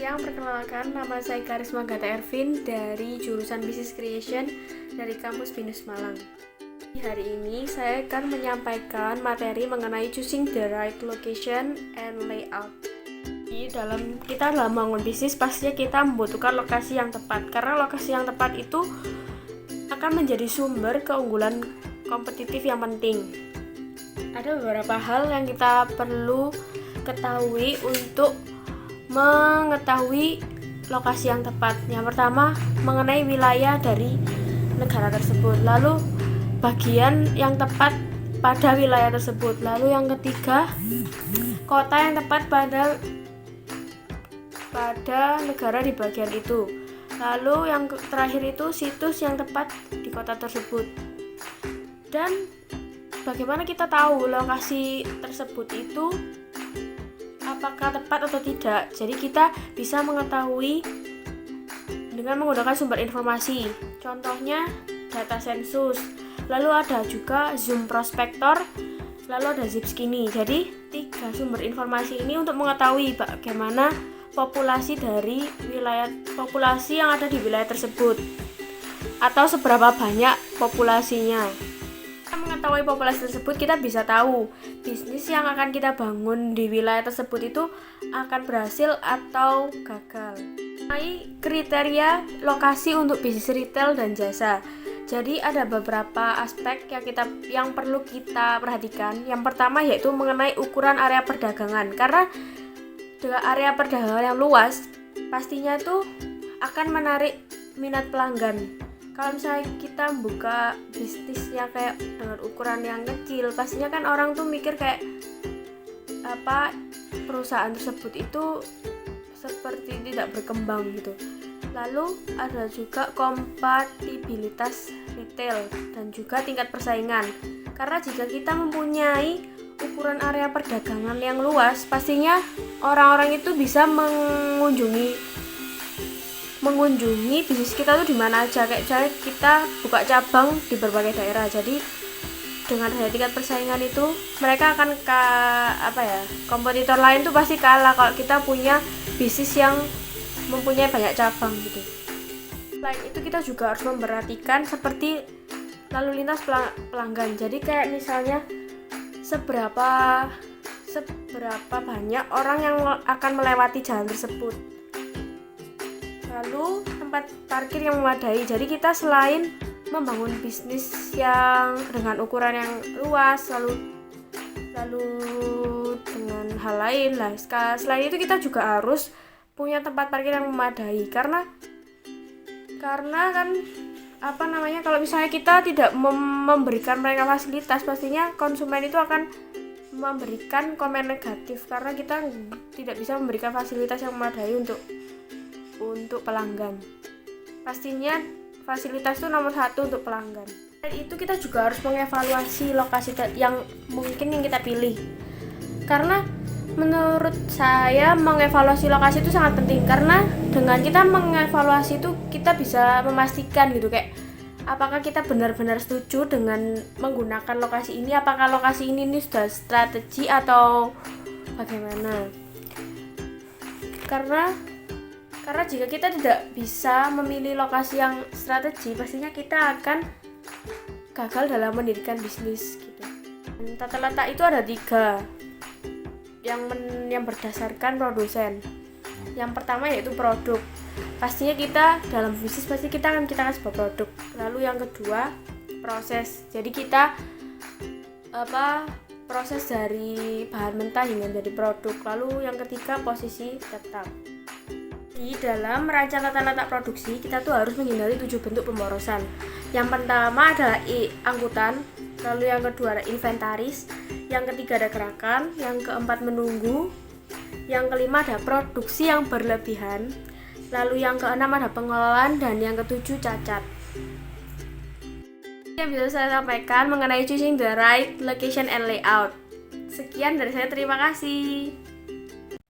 siang, perkenalkan nama saya Karisma Gata Ervin dari jurusan Business Creation dari kampus BINUS Malang. Hari ini saya akan menyampaikan materi mengenai choosing the right location and layout. Dalam membangun bisnis, pastinya kita membutuhkan lokasi yang tepat, karena lokasi yang tepat itu akan menjadi sumber keunggulan kompetitif yang penting. Ada beberapa hal yang kita perlu ketahui untuk mengetahui lokasi yang tepat. Yang pertama, mengenai wilayah dari negara tersebut, lalu bagian yang tepat pada wilayah tersebut, lalu yang ketiga, kota yang tepat pada negara di bagian itu, lalu yang terakhir itu situs yang tepat di kota tersebut. Dan bagaimana kita tahu lokasi tersebut itu apakah tepat atau tidak? Jadi kita bisa mengetahui dengan menggunakan sumber informasi. Contohnya data sensus, lalu ada juga zoom prospektor, lalu ada Zipskinny. Jadi 3 sumber informasi ini untuk mengetahui bagaimana populasi yang ada di wilayah tersebut atau seberapa banyak populasinya. Mengetahui populasi tersebut, kita bisa tahu bisnis yang akan kita bangun di wilayah tersebut itu akan berhasil atau gagal. Kriteria lokasi untuk bisnis retail dan jasa. Jadi ada beberapa aspek yang perlu kita perhatikan. Yang pertama yaitu mengenai ukuran area perdagangan, karena dengan area perdagangan yang luas pastinya itu akan menarik minat pelanggan. Kalau misalnya kita buka bisnisnya kayak dengan ukuran yang kecil, pastinya kan orang tuh mikir kayak perusahaan tersebut itu seperti tidak berkembang gitu. Lalu ada juga kompatibilitas retail dan juga tingkat persaingan. Karena jika kita mempunyai ukuran area perdagangan yang luas, pastinya orang-orang itu bisa mengunjungi bisnis kita tuh di mana aja. Kayak misalnya kita buka cabang di berbagai daerah. Jadi dengan adanya tingkat persaingan itu, mereka akan kompetitor lain tuh pasti kalah kalau kita punya bisnis yang mempunyai banyak cabang gitu. Selain itu, kita juga harus memperhatikan seperti lalu lintas pelanggan. Jadi kayak misalnya seberapa banyak orang yang akan melewati jalan tersebut. Lalu tempat parkir yang memadai. Jadi kita selain membangun bisnis yang dengan ukuran yang luas, lalu dengan hal lain lah. Selain itu kita juga harus punya tempat parkir yang memadai, karena kan kalau misalnya kita tidak memberikan mereka fasilitas, pastinya konsumen itu akan memberikan komen negatif karena kita tidak bisa memberikan fasilitas yang memadai untuk pelanggan. Pastinya fasilitas itu nomor 1 untuk pelanggan. Dan itu kita juga harus mengevaluasi lokasi yang kita pilih. Karena menurut saya mengevaluasi lokasi itu sangat penting, karena dengan kita mengevaluasi itu kita bisa memastikan gitu kayak apakah kita benar-benar setuju dengan menggunakan lokasi ini, apakah lokasi ini sudah strategi atau bagaimana. Karena jika kita tidak bisa memilih lokasi yang strategi, pastinya kita akan gagal dalam mendirikan bisnis gitu. Tata letak itu ada 3 yang berdasarkan produsen. Yang pertama yaitu produk. Pastinya kita dalam bisnis kita akan sebuah produk. Lalu yang kedua, proses. Jadi kita proses dari bahan mentah hingga menjadi produk. Lalu yang ketiga, posisi tetap. Di dalam merancang tata letak produksi, kita tuh harus menghindari 7 bentuk pemborosan. Yang pertama adalah angkutan, lalu yang kedua ada inventaris, yang ketiga ada gerakan, yang keempat menunggu, yang kelima ada produksi yang berlebihan, lalu yang keenam ada pengelolaan, dan yang ketujuh cacat. Yang bisa saya sampaikan mengenai choosing the right location and layout. Sekian dari saya, terima kasih.